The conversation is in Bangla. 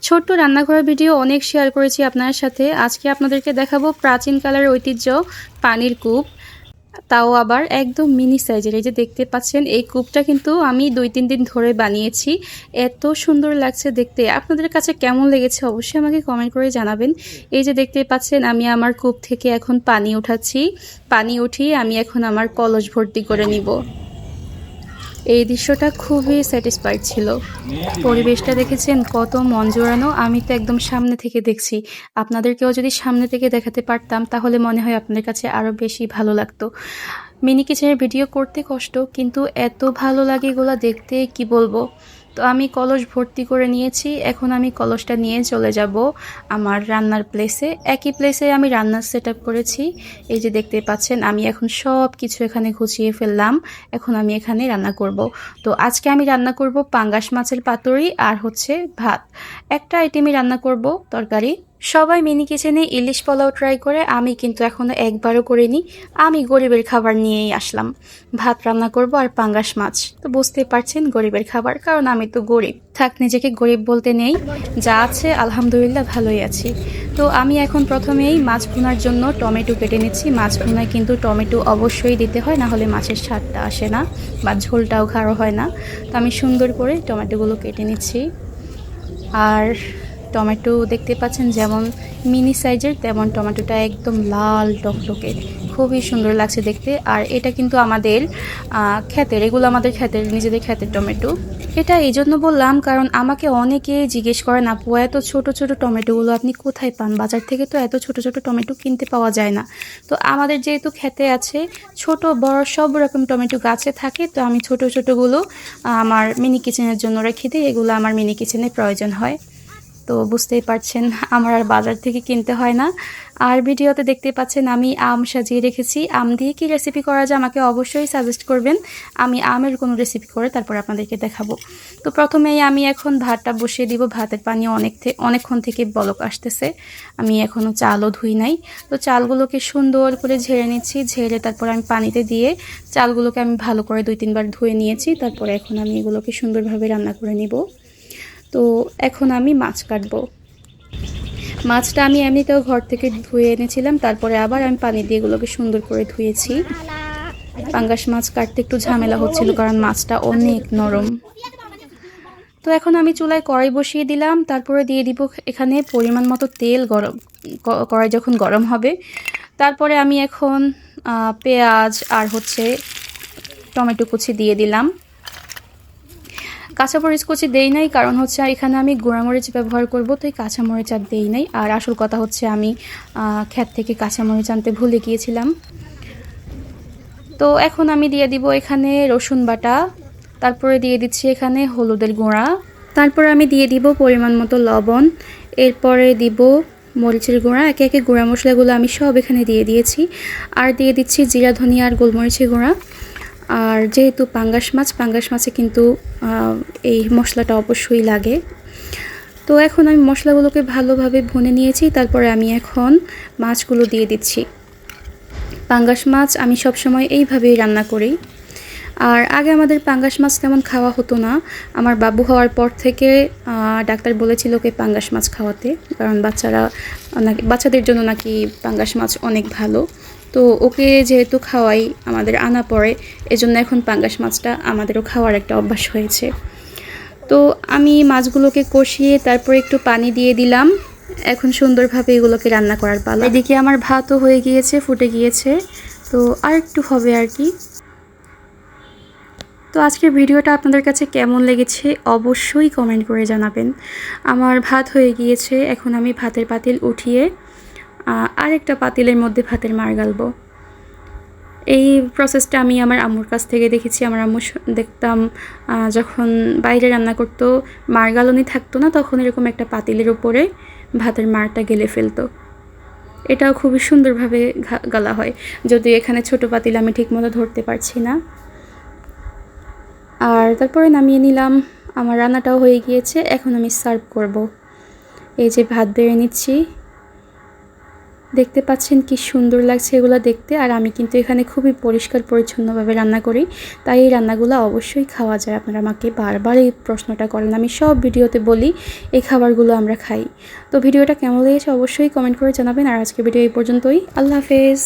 ছোট্ট রান্নাঘরের ভিডিও অনেক শেয়ার করেছি আপনার সাথে। আজকে আপনাদেরকে দেখাবো প্রাচীন কালের ঐতিহ্য পানির কূপ, তাও আবার একদম মিনি সাইজের। এই যে দেখতে পাচ্ছেন, এই কূপটা কিন্তু আমি 2-3 দিন ধরে বানিয়েছি। এত সুন্দর লাগছে দেখতে। আপনাদের কাছে কেমন লেগেছে অবশ্যই আমাকে কমেন্ট করে জানাবেন। এই যে দেখতে পাচ্ছেন, আমি আমার কূপ থেকে এখন পানি উঠাচ্ছি। পানি উঠিয়ে আমি এখন আমার কলস ভর্তি করে নিব। এই দৃশ্যটা খুবই স্যাটিসফাইড ছিল। পরিবেশটা দেখেছেন কত মন জোড়ানো। আমি তো একদম সামনে থেকে দেখছি। আপনাদেরকেও যদি সামনে থেকে দেখাতে পারতাম তাহলে মনে হয় আপনাদের কাছে আরও বেশি ভালো লাগতো। মিনি কিচেনের ভিডিও করতে কষ্ট, কিন্তু এত ভালো লাগে এগুলো দেখতে, কি বলবো। তো আমি কলস ভর্তি করে নিয়েছি। এখন আমি কলসটা নিয়ে চলে যাব আমার রান্নার প্লেসে। একই প্লেসে আমি রান্নার সেট আপ করেছি। এই যে দেখতে পাচ্ছেন, আমি এখন সব কিছু এখানে গুছিয়ে ফেললাম। এখন আমি এখানে রান্না করব। তো আজকে আমি রান্না করব পাঙ্গাস মাছের পাতুরি আর হচ্ছে ভাত। একটা আইটেমই রান্না করব, তরকারি। সবাই মিনি কিচেনে ইলিশ পোলাও ট্রাই করে, আমি কিন্তু এখনো একবারও করিনি। আমি গরিবের খাবার নিয়েই আসলাম। ভাত রান্না করব আর পাঙ্গাস মাছ। তো বুঝতেই পারছেন গরিবের খাবার, কারণ আমি তো গরিব। থাক, নিজেকে গরিব বলতে নেই, যা আছে আলহামদুলিল্লাহ ভালোই আছি। তো আমি এখন প্রথমেই মাছ ভুনার জন্য টমেটো কেটে নিচ্ছি। মাছ ভুনায় কিন্তু টমেটো অবশ্যই দিতে হয়, না হলে মাছের স্বাদটা আসে না বা ঝোলটাও গাঢ় হয় না। তো আমি সুন্দর করে টমেটোগুলো কেটে নিচ্ছি। আর টমেটো দেখতে পাচ্ছেন যেমন মিনি সাইজের, তেমন টমেটোটা একদম লাল টকটকে, খুবই সুন্দর লাগছে দেখতে। আর এটা কিন্তু আমাদের ক্ষেতের, এগুলো আমাদের ক্ষেতের, নিজেদের ক্ষেতের টমেটো। এটা এই জন্য বললাম কারণ আমাকে অনেকে জিজ্ঞেস করেন, আপু এত ছোট ছোট টমেটোগুলো আপনি কোথায় পান? বাজার থেকে তো এত ছোট ছোট টমেটো কিনতে পাওয়া যায় না। তো আমাদের যেহেতু ক্ষেতে আছে, ছোট বড় সব রকম টমেটো গাছে থাকে, তো আমি ছোট ছোটগুলো আমার মিনি কিচেনের জন্য রেখে দিই। এগুলো আমার মিনি কিচেনে প্রয়োজন হয়। তো বুঝতেই পারছেন, আমার আর বাজার থেকে কিনতে হয় না। আর ভিডিওতে দেখতে পাচ্ছেন আমি আম সাজিয়ে রেখেছি। আম দিয়ে কি রেসিপি করা যায় আমাকে অবশ্যই সাজেস্ট করবেন। আমি আমের কোনো রেসিপি করে তারপর আপনাদেরকে দেখাবো। তো প্রথমেই আমি এখন ভাতটা বসিয়ে দিব। ভাতের পানি অনেকক্ষণ থেকে বলক আসতেছে। আমি এখনও চালও ধুই নাই। তো চালগুলোকে সুন্দর করে ঝেড়ে নিচ্ছি। ঝেড়ে তারপর আমি পানিতে দিয়ে চালগুলোকে আমি ভালো করে 2-3 বার ধুয়ে নিয়েছি। তারপরে এখন আমি এগুলোকে সুন্দরভাবে রান্না করে নিব। তো এখন আমি মাছ কাটবো। মাছটা আমি এমনিতেও ঘর থেকে ধুয়ে এনেছিলাম, তারপরে আবার আমি পানি দিয়ে এগুলোকে সুন্দর করে ধুয়েছি। পাঙ্গাস মাছ কাটতে একটু ঝামেলা হচ্ছিল, কারণ মাছটা অনেক নরম। তো এখন আমি চুলায় কড়াই বসিয়ে দিলাম। তারপরে দিয়ে দিব এখানে পরিমাণ মতো তেল। কড়াই যখন গরম হবে, তারপরে আমি এখন পেঁয়াজ আর হচ্ছে টমেটো কুচি দিয়ে দিলাম। কাঁচামরিচ কুচি দেই নাই, কারণ হচ্ছে এখানে আমি গুঁড়ামরিচ ব্যবহার করব, তো এই কাঁচামরিচ আর দেই নাই। আর আসল কথা হচ্ছে আমি ক্ষেত থেকে কাঁচামরিচ আনতে ভুলে গিয়েছিলাম। তো এখন আমি দিয়ে দিব এখানে রসুন বাটা, তারপরে দিয়ে দিচ্ছি এখানে হলুদের গুঁড়া, তারপরে আমি দিয়ে দিব পরিমাণ মতো লবণ, এরপরে দিব মরিচের গুঁড়া। একে একে গুঁড়া মশলাগুলো আমি সব এখানে দিয়ে দিয়েছি। আর দিয়ে দিচ্ছি জিরা, ধনিয়া আর গোলমরিচের গুঁড়া। আর যেহেতু পাঙ্গাস মাছে কিন্তু এই মশলাটা অবশ্যই লাগে। তো এখন আমি মশলাগুলোকে ভালোভাবে ভুনে নিয়েছি। তারপরে আমি এখন মাছগুলো দিয়ে দিচ্ছি। পাঙ্গাস মাছ আমি সবসময় এইভাবেই রান্না করি। আর আগে আমাদের পাঙ্গাস মাছ তেমন খাওয়া হতো না। আমার বাবু হওয়ার পর থেকে ডাক্তার বলেছিল ওকে পাঙ্গাস মাছ খাওয়াতে, কারণ বাচ্চাদের জন্য নাকি পাঙ্গাস মাছ অনেক ভালো। তো ওকে যেহেতু খাওয়াই, আমাদের আনা পড়ে, এজন্য এখন পাঙ্গাস মাছটা আমাদেরও খাওয়ার একটা অভ্যাস হয়েছে। তো আমি মাছগুলোকে কষিয়ে তারপরে একটু পানি দিয়ে দিলাম। এখন সুন্দরভাবে এগুলোকে রান্না করার পালা। এদিকে আমার ভাতও হয়ে গিয়েছে, ফুটে গিয়েছে। তো আর একটু হবে আর কি। তো আজকের ভিডিওটা আপনাদের কাছে কেমন লেগেছে অবশ্যই কমেন্ট করে জানাবেন। আমার ভাত হয়ে গিয়েছে। এখন আমি ভাতের পাতিল উঠিয়ে আরেকটা পাতিলের মধ্যে ভাতের মার গালবো। এই প্রসেসটা আমি আমার আম্মুর কাছ থেকে দেখেছি। আমার আম্মু দেখতাম যখন বাইরে রান্না করতো, মার গালনি থাকতো না, তখন এরকম একটা পাতিলের উপরে ভাতের মারটা গেলে ফেলতো। এটাও খুবই সুন্দরভাবে গালা হয়, যদিও এখানে ছোট পাতিল আমি ঠিকমতো ধরতে পারছি না। আর তারপরে নামিয়ে নিলাম। আমার রান্নাটাও হয়ে গিয়েছে। এখন আমি সার্ভ করব। এই যে ভাত বেড়ে নিচ্ছি। দেখতে পাচ্ছেন কি সুন্দর লাগছে এগুলো দেখতে। আর আমি কিন্তু এখানে খুবই পরিষ্কার পরিচ্ছন্নভাবে রান্না করি, তাই এই রান্নাগুলো অবশ্যই খাওয়া যায়। আপনারা আমাকে বারবার এই প্রশ্নটা করেন, আমি সব ভিডিওতে বলি এই খাবারগুলো আমরা খাই। তো ভিডিওটা কেমন লেগেছে অবশ্যই কমেন্ট করে জানাবেন। আর আজকে ভিডিও এই পর্যন্তই। আল্লাহ হাফেজ।